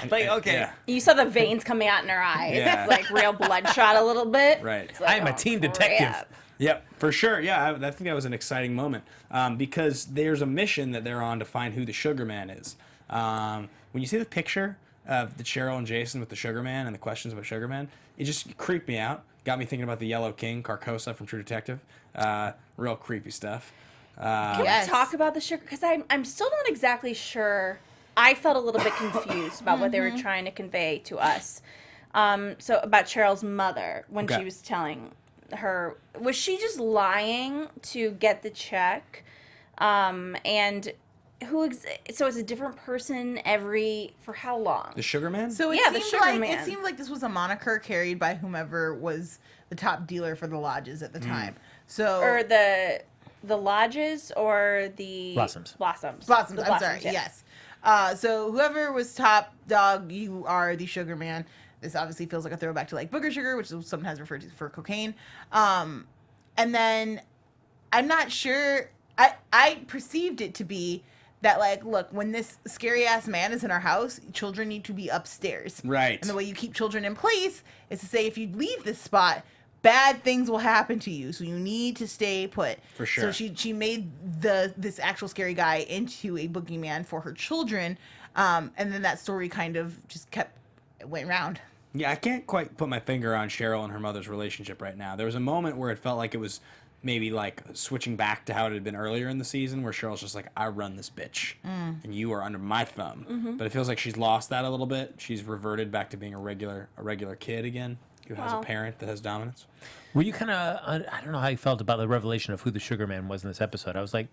Like, okay. Yeah. You saw the veins coming out in her eyes. Yeah. It's like real bloodshot a little bit. Right. It's like, I am a oh, teen crap. detective. Yep, for sure. Yeah, I think that was an exciting moment because there's a mission that they're on to find who the Sugar Man is. When you see the picture of the Cheryl and Jason with the Sugar Man and the questions about Sugar Man, it just creeped me out. Got me thinking about the Yellow King, Carcosa from True Detective. Real creepy stuff. Can Yes. we talk about the sugar? Because I'm still not exactly sure. I felt a little bit confused about what they were trying to convey to us. So about Cheryl's mother when Okay. she was telling her, was she just lying to get the check? And so it's a different person for how long? The Sugar Man? So it Yeah, the seemed Sugar like Man. it seemed like this was a moniker carried by whomever was the top dealer for the lodges at the time. So Or the lodges or the Blossoms. Blossoms. The I'm sorry. yeah. Yes. So whoever was top dog, you are the Sugar Man. This obviously feels like a throwback to like booger sugar, which is sometimes referred to for cocaine. And then I'm not sure. I perceived it to be that like, look, when this scary ass man is in our house, children need to be upstairs. Right. And the way you keep children in place is to say if you leave this spot, bad things will happen to you. So you need to stay put. For sure. So she made this actual scary guy into a boogeyman for her children. And then that story kind of just went round. Yeah, I can't quite put my finger on Cheryl and her mother's relationship right now. There was a moment where it felt like it was maybe like switching back to how it had been earlier in the season where Cheryl's just like, I run this bitch and you are under my thumb. But it feels like she's lost that a little bit. She's reverted back to being a regular kid again who has a Wow. parent that has dominance. Were you kind of, I don't know how you felt about the revelation of who the Sugar Man was in this episode. I was like,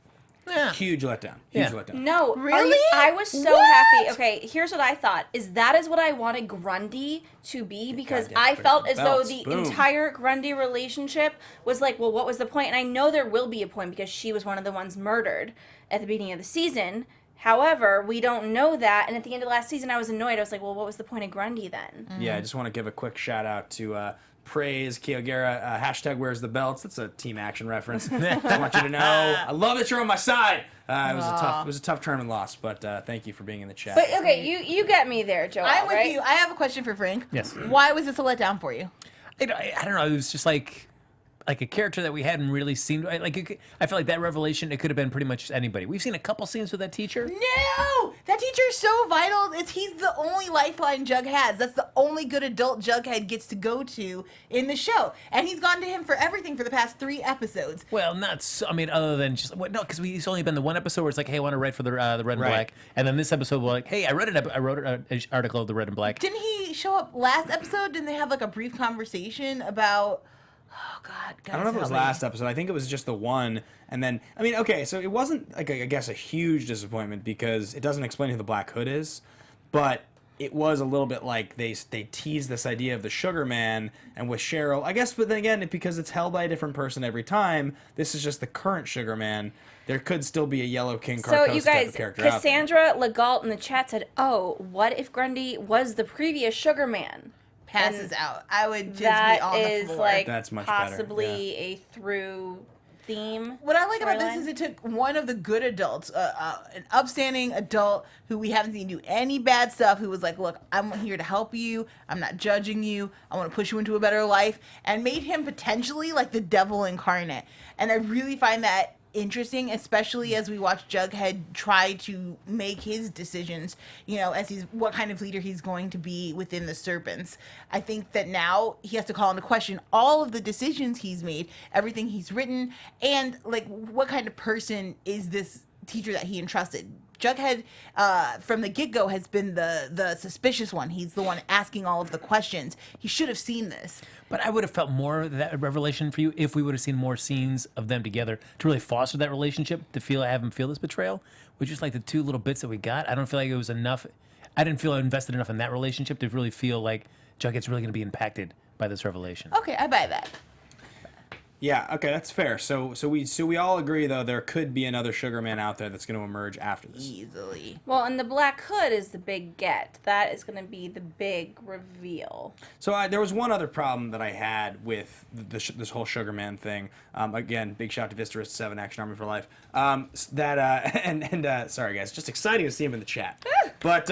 Huge letdown. Yeah. Huge letdown. No, Really? I was so happy. Okay, here's what I thought: that is what I wanted Grundy to be, because Goddamn I push felt the as though belts. the Boom. entire Grundy relationship was like, well, what was the point? And I know there will be a point because she was one of the ones murdered at the beginning of the season. However, we don't know that, and at the end of last season, I was annoyed. I was like, well, what was the point of Grundy then? Yeah, I just want to give a quick shout out to Praise Kiogera, hashtag where's the belts. That's a team action reference. Just want you to know, I love that you're on my side. It was a tough tournament loss, but thank you for being in the chat. But okay, you get me there, Joelle. I'm with right? you. I have a question for Frank. Yes. Why was this a letdown for you? I don't know. It was just like a character that we hadn't really seen. I felt like that revelation, it could have been pretty much anybody. We've seen a couple scenes with that teacher. No, that teacher teacher's so vital. He's the only lifeline Jug has. That's the only good adult Jughead gets to go to in the show. And he's gone to him for everything for the past 3 episodes. Well, not so, I mean, other than just no, because he's only been the one episode where it's like, hey, I want to write for the Red and Black, and then this episode we're like, hey, I wrote an article of the Red and Black. Didn't he show up last episode? Didn't they have like a brief conversation about? Oh God, guys, I don't know if it was last episode. I think it was just the one. And then, I mean, okay, so it wasn't, like, I guess, a huge disappointment because it doesn't explain who the Black Hood is. But it was a little bit like they teased this idea of the Sugar Man. And with Cheryl, I guess, but then again, because it's held by a different person every time, this is just the current Sugar Man. There could still be a Yellow King Carcosa So you type guys, of character out there. Cassandra Legault in the chat said, oh, what if Grundy was the previous Sugar Man? passes out. I would just be That on the is floor. like That's much better, possibly a through theme. What I like about this storyline. is it took one of the good adults, an upstanding adult who we haven't seen do any bad stuff, who was like, look, I'm here to help you. I'm not judging you. I want to push you into a better life, and made him potentially like the devil incarnate. And I really find that interesting, especially as we watch Jughead try to make his decisions, you know, as he's what kind of leader he's going to be within the Serpents. I think that now he has to call into question all of the decisions he's made, everything he's written, and like what kind of person is this teacher that he entrusted. Jughead, from the get-go, has been the suspicious one. He's the one asking all of the questions. He should have seen this. But I would have felt more of that revelation for you if we would have seen more scenes of them together to really foster that relationship, to have him feel this betrayal. Which is like the 2 little bits that we got. I don't feel like it was enough. I didn't feel invested enough in that relationship to really feel like Jughead's really going to be impacted by this revelation. Okay, I buy that. Yeah, okay, that's fair. So we all agree though there could be another Sugar Man out there that's going to emerge after this. Easily. Well, and the Black Hood is the big get. That is going to be the big reveal. So there was one other problem that I had with this whole Sugar Man thing. Again, big shout out to Viscerous 7 Action Army for Life. Sorry guys, just exciting to see him in the chat. But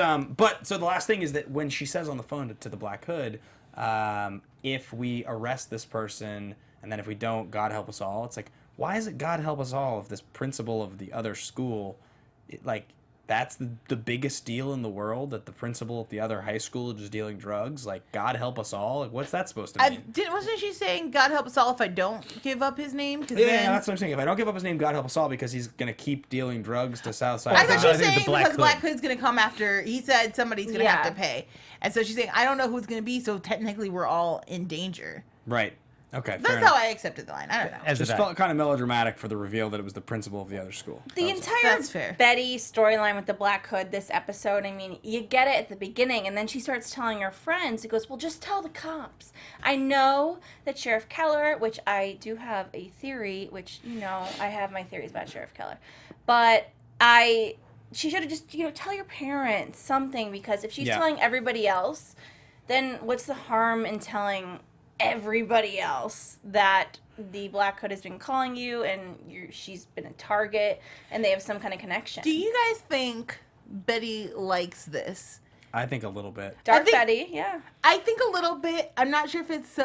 so the last thing is that when she says on the phone to the Black Hood, if we arrest this person. And then if we don't, God help us all. It's like, why is it God help us all if this principal of the other school, that's the biggest deal in the world, that the principal at the other high school is just dealing drugs? Like, God help us all? Like, what's that supposed to mean? Wasn't she saying, God help us all if I don't give up his name? Yeah, that's what I'm saying. If I don't give up his name, God help us all, because he's going to keep dealing drugs to Southside. I thought she was I think saying the Black because Black Hood's going to come after, he said somebody's going to have to pay. And so she's saying, I don't know who it's going to be, so technically we're all in danger. Right. Okay, That's how I accepted the line. I don't know. As just felt kind of melodramatic for the reveal that it was the principal of the other school. The That's fair. entire Betty storyline with the Black Hood this episode, I mean, you get it at the beginning, and then she starts telling her friends, he goes, well, just tell the cops. I know that Sheriff Keller, which I do have a theory, which, you know, I have my theories about Sheriff Keller, but she should have just, tell your parents something, because if she's telling everybody else, then what's the harm in telling everybody else that the Black Hood has been calling you and she's been a target and they have some kind of connection? Do you guys think Betty likes this? I think a little bit. Dark Betty, yeah. I think a little bit. I'm not sure if it's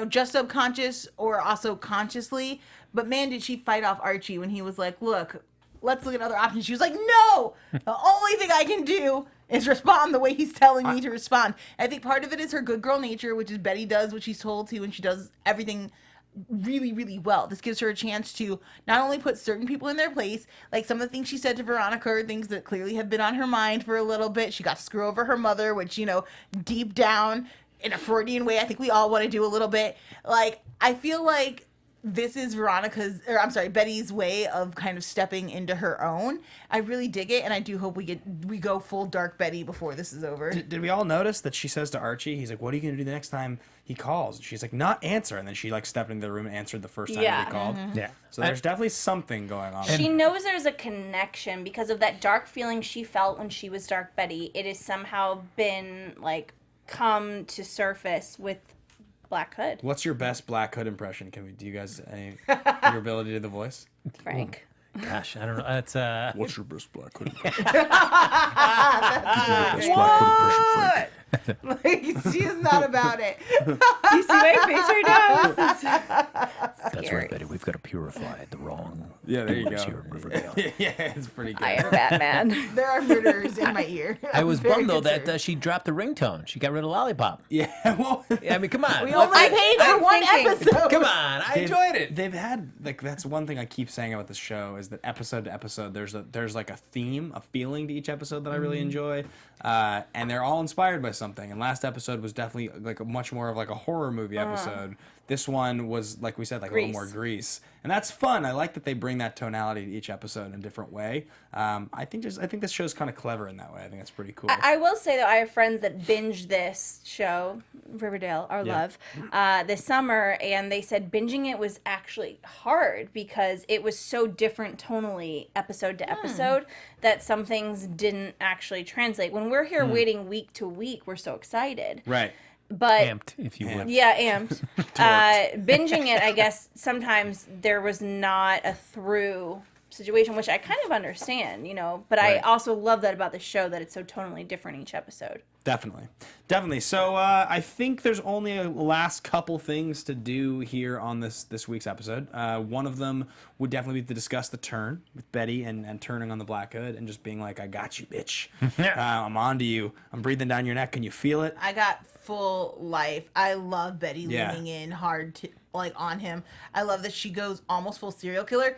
just subconscious or also consciously, but man, did she fight off Archie when he was like, look, let's look at other options. She was like, no, the only thing I can do is respond the way he's telling me to respond. I think part of it is her good girl nature, which is Betty does what she's told to, and she does everything really, really well. This gives her a chance to not only put certain people in their place, like some of the things she said to Veronica are things that clearly have been on her mind for a little bit. She got to screw over her mother, which, deep down in a Freudian way, I think we all want to do a little bit. Like, I feel like this is Betty's way of kind of stepping into her own. I really dig it, and I do hope we go full Dark Betty before this is over. Did we all notice that she says to Archie, he's like, what are you going to do the next time he calls? And she's like, not answer. And then she stepped into the room and answered the first time that he called. Mm-hmm. Yeah. So there's definitely something going on. She knows there's a connection because of that dark feeling she felt when she was Dark Betty. It has somehow been, come to surface with Black Hood. What's your best Black Hood impression? Do you guys your ability to do the voice? Frank. Gosh, I don't know. That's What's your best Black Hood impression? She's not about it. You see my face right now? That's right, Betty. We've got to purify the wrong Yeah, there you Once go. you're in Riverdale. Yeah, it's pretty good. I am Batman. There are murderers in my ear. I was very bummed though concerned. that she dropped the ringtone. She got rid of Lollipop. Yeah, well, Yeah, I mean, come on. We only paid for one thinking- episode. Come on, I enjoyed it. They've had like that's one thing I keep saying about this show is that episode to episode there's like a theme, a feeling to each episode that I really enjoy, and they're all inspired by something. And last episode was definitely like much more of like a horror movie episode. This one was, like we said, like a little more grease, and that's fun. I like that they bring that tonality to each episode in a different way. I think this show's kind of clever in that way. I think that's pretty cool. I will say though, I have friends that binge this show, Riverdale, our love, this summer, and they said binging it was actually hard because it was so different tonally, episode to episode, that some things didn't actually translate. When we're here waiting week to week, we're so excited. Right. But Amped, if you would. yeah, amped. Binging it, I guess sometimes there was not a through situation, which I kind of understand, you know. But I Right. also love that about the show that it's so tonally different each episode. Definitely. So I think there's only a last couple things to do here on this week's episode. One of them would definitely be to discuss the turn with Betty and turning on the Black Hood and just being like, "I got you, bitch. I'm on to you. I'm breathing down your neck. Can you feel it?" I got full life. I love Betty Yeah. leaning in hard to like on him. I love that she goes almost full serial killer.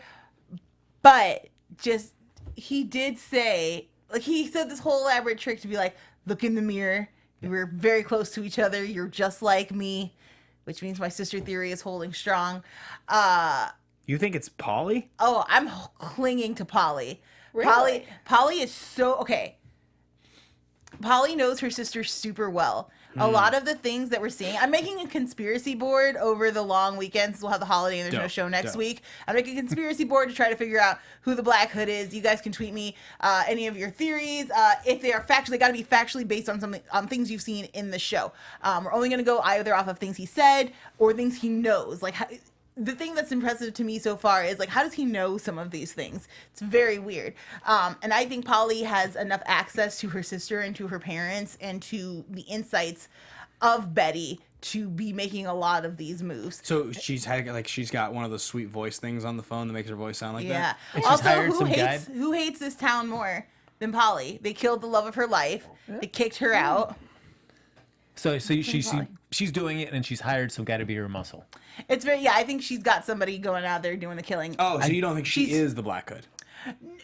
But just he did say, like, he said this whole elaborate trick to be like, look in the mirror. We're very close to each other. You're just like me, which means my sister theory is holding strong. You think it's Polly? Oh, I'm clinging to Polly. Really? Polly is so okay. Polly knows her sister super well. A lot of the things that we're seeing, I'm making a conspiracy board over the long weekends. We'll have the holiday and there's no Dope, show next dope. week. I'm making a conspiracy board to try to figure out who the Black Hood is. You guys can tweet me any of your theories. If they are factually, they got to be factually based on something, on things you've seen in the show. We're only going to go either off of things he said or things he knows. Like, the thing that's impressive to me so far is like, how does he know some of these things? It's very weird. And I think Polly has enough access to her sister and to her parents and to the insights of Betty to be making a lot of these moves. So she's got one of those sweet voice things on the phone that makes her voice sound like Yeah. that. And she's Also, hired who some hates guy- who hates this town more than Polly? They killed the love of her life. They kicked her out. So she's doing it, and she's hired some guy to be her muscle. It's very I think she's got somebody going out there doing the killing. Oh, so you don't think she she's- is the Black Hood?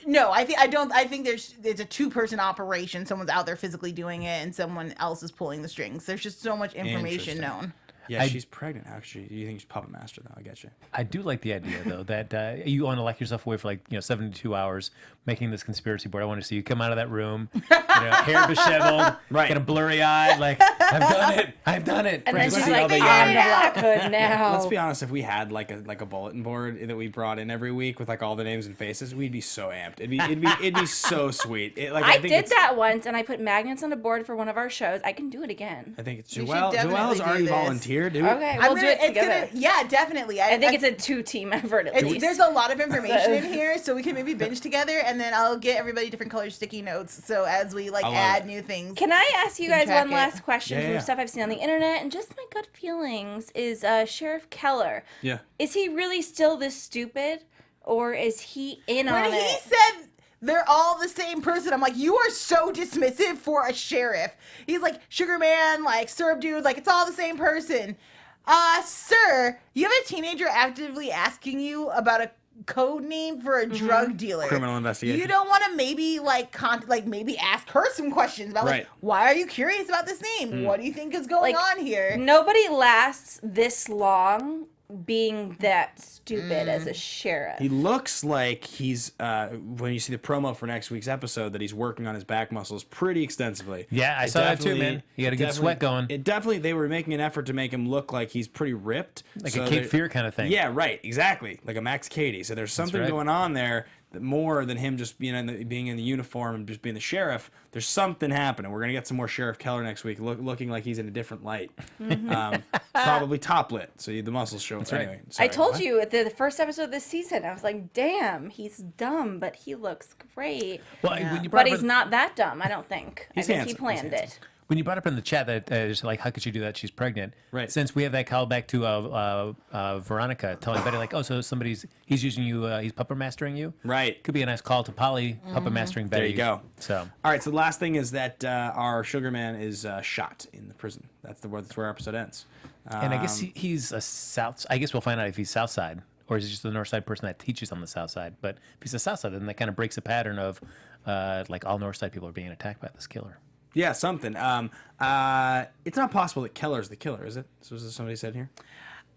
No, I think there's a 2-person operation. Someone's out there physically doing it, and someone else is pulling the strings. There's just so much information Interesting. known. Yeah, she's pregnant. Actually, you think she's puppet master though? I get you. I do like the idea though that you want to lock yourself away for 72 hours making this conspiracy board. I want to see you come out of that room, hair disheveled, Right. get a blurry eyed, like I've done it. And then Let's she's see like, all the I'm the yarn. Black Hood now. Let's be honest. If we had like a bulletin board that we brought in every week with like all the names and faces, we'd be so amped. It'd be so sweet. I think did it's- that once, and I put magnets on a board for one of our shows. I can do it again. I think it's We should Joelle. definitely Joelle's do already this. volunteered. Dude. Okay, we'll do it together. Yeah, definitely. I think it's a 2-team effort at least. There's a lot of information in here, so we can maybe binge together, and then I'll get everybody different color sticky notes. So as we love add it. new things. Can I ask you guys track one it. last question Yeah, from yeah. stuff I've seen on the internet and just my gut feelings? Is Sheriff Keller? Yeah. Is he really still this stupid, or is he in When on he it? said they're all the same person, I'm like, you are so dismissive for a sheriff. He's like, Sugar Man, like, syrup dude, like, it's all the same person. Sir, you have a teenager actively asking you about a code name for a drug dealer. Criminal investigation. You don't want to maybe maybe ask her some questions about Right. why are you curious about this name? What do you think is going on here? Nobody lasts this long being that stupid as a sheriff. He looks like he's when you see the promo for next week's episode that he's working on his back muscles pretty extensively. Yeah, I It saw that too, definitely- man. He got a good definitely- sweat going. It definitely they were making an effort to make him look like he's pretty ripped, Like so a Cape there- Fear kind of thing. Yeah, right, exactly, like a Max Cady. So there's something right. going on there that more than him just being in the uniform and just being the sheriff. There's something happening. We're gonna get some more Sheriff Keller next week, looking like he's in a different light, probably top lit. So the muscles show. Anyway, I sorry, told what? you at the first episode of this season, I was like, damn, he's dumb, but he looks great. Well, when you But brought he's up- not that dumb, I don't think. He's I think handsome. he planned He's handsome. it. When you brought up in the chat that it's like, how could she do that? She's pregnant. Right. Since we have that call back to Veronica telling Betty, like, oh, so he's using you, he's puppet mastering you. Right. Could be a nice call to Polly, puppet mastering Betty. There you go. So. All right, so the last thing is that our sugar man is shot in the prison. That's where our episode ends. And I guess he's a South. I guess we'll find out if he's South Side or is he just a North Side person that teaches on the South Side. But if he's a South Side, then that kind of breaks a pattern of like all North Side people are being attacked by this killer. Yeah, something. It's not possible that Keller's the killer, is it? So is this somebody said here?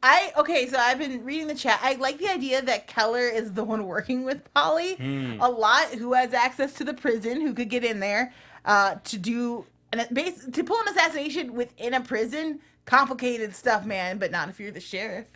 So I've been reading the chat. I like the idea that Keller is the one working with Polly a lot, who has access to the prison, who could get in there to pull an assassination within a prison. Complicated stuff, man, but not if you're the sheriff.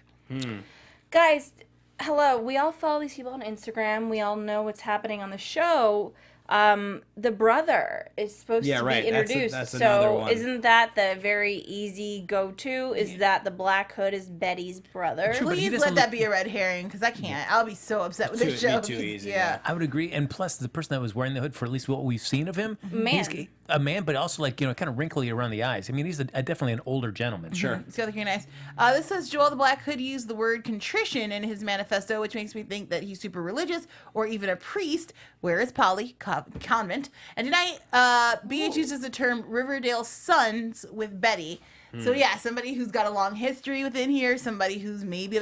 Guys, hello. We all follow these people on Instagram. We all know what's happening on the show. The brother is supposed to be introduced. That's another one. Isn't that the very easy go-to? Is that the Black Hood is Betty's brother? True, but he Please doesn't let that be a red herring, because I can't. I'll be so upset with this show. Too easy. Yeah. I would agree. And plus, the person that was wearing the hood, for at least what we've seen of him, Man. he's a man, but also like, kind of wrinkly around the eyes. I mean, he's definitely an older gentleman. Sure. It's got to be nice. This says Joel the Black Hood used the word contrition in his manifesto, which makes me think that he's super religious or even a priest. Where is Polly? Convent. And tonight, BH uses the term Riverdale Sons with Betty. So yeah, somebody who's got a long history within here, somebody who's maybe.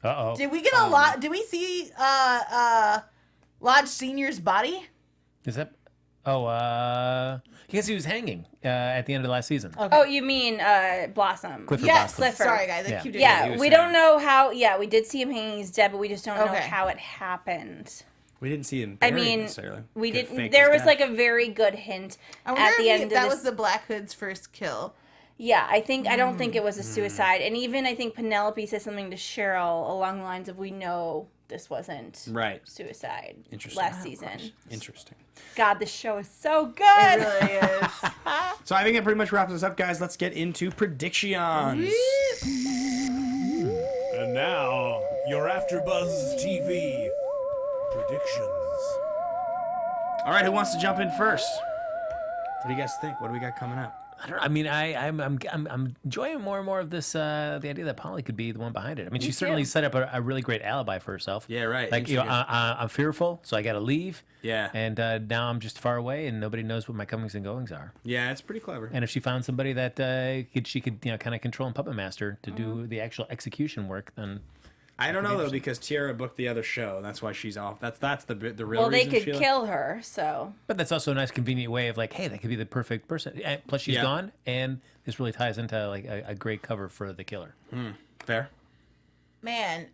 Uh-oh. Did we get a lot? Did we see Lodge Senior's body? Is that? Oh, because he was hanging at the end of the last season. Okay. Oh, you mean Blossom? Clifford Yes, Blossom. Clifford. sorry guys, I Yeah. keep doing Yeah, that. we don't know how. Yeah, we did see him hanging. He's dead, but we just don't know Okay. how it happened. We didn't see him I buried mean, necessarily. we Could didn't. fake There his was like death. a very good hint I wonder at the if end that of was this. the Black Hood's first kill. Yeah, I don't think it was a suicide. And even I think Penelope said something to Cheryl along the lines of, "We know this wasn't Right. suicide Interesting. last season." Interesting. God, this show is so good. It really is. So I think it pretty much wraps us up, guys. Let's get into predictions. And now, your AfterBuzz TV predictions. All right, who wants to jump in first? What do you guys think? What do we got coming up? I don't know. I mean, I'm enjoying more and more of this. The idea that Polly could be the one behind it. I mean, she certainly set up a really great alibi for herself. Yeah, right. Like, I'm fearful, so I got to leave. Yeah. And now I'm just far away, and nobody knows what my comings and goings are. Yeah, it's pretty clever. And if she found somebody that she could kind of control and puppet master to do the actual execution work, then I don't know though, because Tiara booked the other show, and that's why she's off. That's the real Well, they reason. could Sheila. kill her, so. But that's also a nice, convenient way of like, hey, that could be the perfect person. And plus, she's Yeah. gone, and this really ties into like a great cover for the killer. Fair. Man,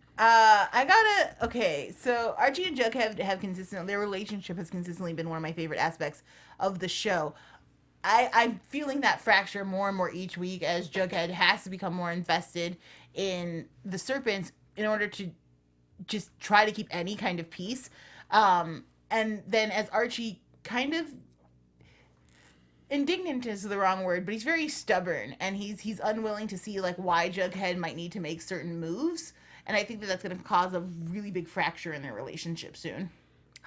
okay, so Archie and Jughead have their relationship has consistently been one of my favorite aspects of the show. I'm feeling that fracture more and more each week as Jughead has to become more invested in the Serpents in order to just try to keep any kind of peace. And then as Archie kind of indignant is the wrong word, but he's very stubborn and he's unwilling to see like why Jughead might need to make certain moves. And I think that that's going to cause a really big fracture in their relationship soon.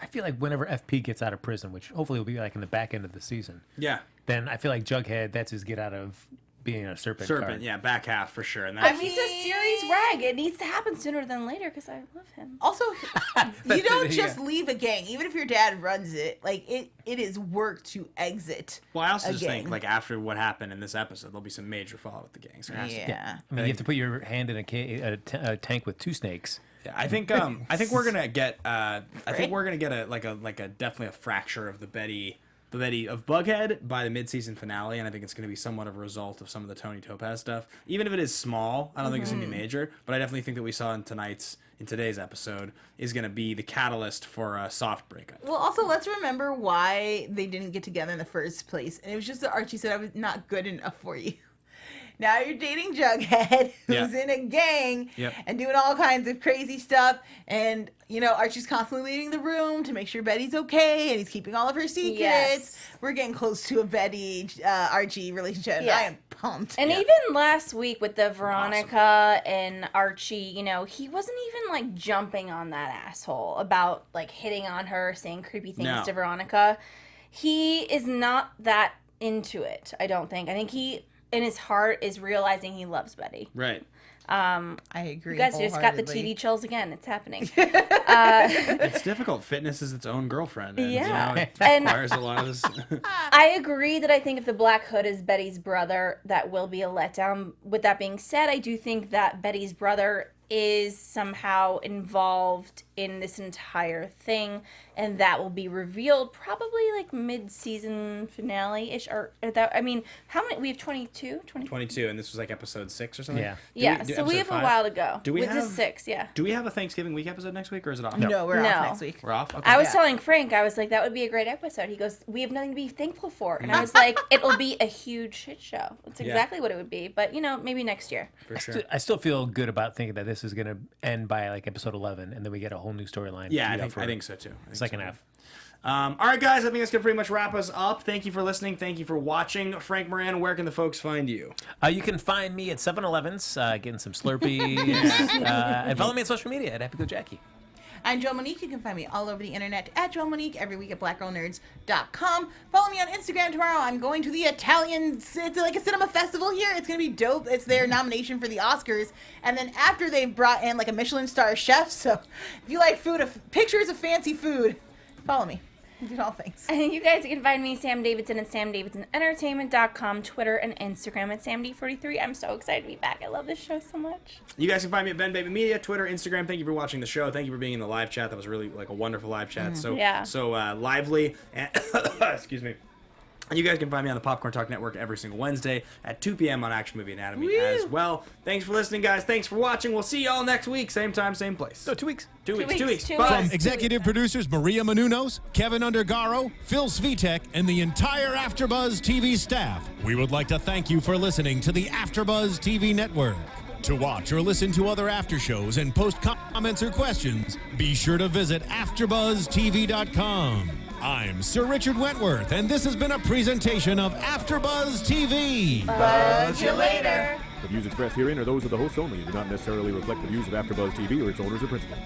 I feel like whenever FP gets out of prison, which hopefully will be like in the back end of the season, Yeah. then I feel like Jughead, that's his get out of being a serpent. card. Yeah, back half for sure. And But that's, he's a series rag. It needs to happen sooner than later because I love him. Also, you don't yeah. just leave a gang, even if your dad runs it. Like it is work to exit. well, I also a just think gang. like after what happened in this episode, there'll be some major fallout with the gang. So it has to- Yeah. I mean, you have to put your hand in a tank with two snakes. Yeah, I think we're gonna get a definitely a fracture of the Betty of Bughead by the mid-season finale, and I think it's gonna be somewhat of a result of some of the Tony Topaz stuff. Even if it is small, I don't think it's gonna be major, but I definitely think that we saw in today's episode is gonna be the catalyst for a soft breakup. Well, also let's remember why they didn't get together in the first place, and it was just that Archie said I was not good enough for you. Now you're dating Jughead, who's Yeah. in a gang Yep. and doing all kinds of crazy stuff. And, Archie's constantly leaving the room to make sure Betty's okay, and he's keeping all of her secrets. Yes. We're getting close to a Betty-Archie relationship, and Yeah. I am pumped. And even last week with the Veronica and Archie, he wasn't even like jumping on that asshole about like hitting on her, saying creepy things No. to Veronica. he is not that into it, I don't think. I think he, in his heart, is realizing he loves Betty. Right. I agree. You guys just got the wholeheartedly. TV chills again. It's happening. It's difficult. Fitness is its own girlfriend. And, Yeah. You know, it And- requires a lot of this. I agree that I think if the Black Hood is Betty's brother, that will be a letdown. With that being said, I do think that Betty's brother is somehow involved in this entire thing, and that will be revealed probably like mid-season finale-ish, or that, I mean, how many, we have 22? 22, and this was like episode 6 or something? Yeah. Yeah, so we have a while to go. Do we with have this 6, yeah. Do we have a Thanksgiving week episode next week, or is it off? No, we're No. off next week. We're off? Okay. I was Yeah. telling Frank, I was like, that would be a great episode. He goes, we have nothing to be thankful for. And I was like, it'll be a huge shit show. That's Yeah. exactly what it would be. But, you know, maybe next year. For sure. I still feel good about thinking that this is going to end by like episode 11, and then we get a whole new storyline. Yeah, teed I up for think so too. I think second so. half. All right, guys, I think that's going to pretty much wrap us up. Thank you for listening. Thank you for watching. Frank Moran, where can the folks find you? You can find me at 7-Elevens, getting some Slurpees, and follow me on social media at Happy Go Jackie. I'm Joelle Monique. You can find me all over the internet at Joelle Monique, every week at blackgirlnerds.com. Follow me on Instagram tomorrow. I'm going to the Italian, it's like a cinema festival here. It's going to be dope. It's their nomination for the Oscars. And then after they've brought in like a Michelin star chef. So if you like food, pictures of fancy food, follow me. Do all things. And you guys can find me, Sam Davidson, at samdavidsonentertainment.com, Twitter and Instagram at samd43. I'm so excited to be back. I love this show so much. You guys can find me at Ben Baby Media, Twitter, Instagram. Thank you for watching the show. Thank you for being in the live chat. That was really like a wonderful live chat. So Yeah. lively. And excuse me. And you guys can find me on the Popcorn Talk Network every single Wednesday at 2 p.m. on Action Movie Anatomy as well. Thanks for listening, guys. Thanks for watching. We'll see y'all next week. Same time, same place. No, 2 weeks. 2 weeks. 2 2 weeks. weeks. Bye. From executive producers Maria Menounos, Kevin Undergaro, Phil Svitek, and the entire AfterBuzz TV staff, we would like to thank you for listening to the AfterBuzz TV network. To watch or listen to other after shows and post comments or questions, be sure to visit AfterBuzzTV.com. I'm Sir Richard Wentworth, and this has been a presentation of AfterBuzz TV. Buzz you later. The views expressed herein are those of the hosts only and do not necessarily reflect the views of AfterBuzz TV or its owners or principals.